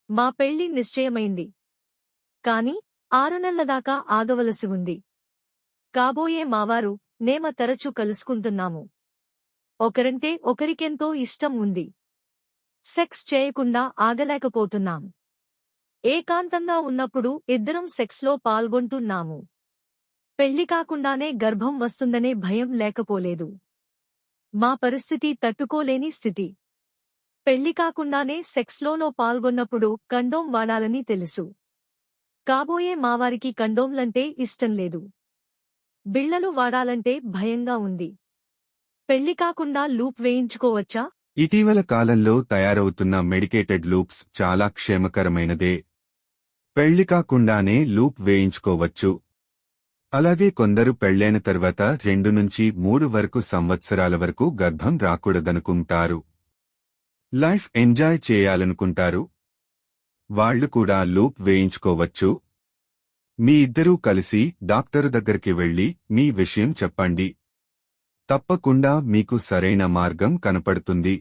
మా పెళ్లి నిశ్చయమైంది. కాని 6 నెలల దాకా ఆగవలసి ఉంది. కాబోయే మావారు, నేమ తరచూ కలుసుకుంటున్నాము. ఒకరంటే ఒకరికెంతో ఇష్టం ఉంది. సెక్స్ చేయకుండా ఆగలేకపోతున్నాం. ఏకాంతంగా ఉన్నప్పుడు ఇద్దరం సెక్స్లో పాల్గొంటున్నాము. పెళ్లి కాకుండానే గర్భం వస్తుందనే భయం లేకపోలేదు. మా పరిస్థితి తట్టుకోలేని స్థితి. పెళ్లి కాకుండానే సెక్స్లోనో పాల్గొన్నప్పుడు కండోమ్ వాడాలని తెలుసు. కాబోయే మావారికి కండోమ్లంటే ఇష్టం లేదు. బిళ్లలు వాడాలంటే భయంగా ఉంది. పెళ్లి కాకుండా లూప్ వేయించుకోవచ్చా? ఇటీవల కాలంలో తయారవుతున్న మెడికేటెడ్ లూప్స్ చాలా క్షేమకరమైనదే. పెళ్లి కాకుండానే లూప్ వేయించుకోవచ్చు. అలాగే కొందరు పెళ్లైన తర్వాత 2 నుంచి 3 వరకు సంవత్సరాల వరకు గర్భం రాకూడదనుకుంటారు. లైఫ్ ఎంజాయ్ చేయాలనుకుంటారు. వాళ్లు కూడా లూప్ వేయించుకోవచ్చు. మీ ఇద్దరూ కలిసి డాక్టరు దగ్గరికి వెళ్లి మీ విషయం చెప్పండి. తప్పకుండా మీకు సరైన మార్గం కనపడుతుంది.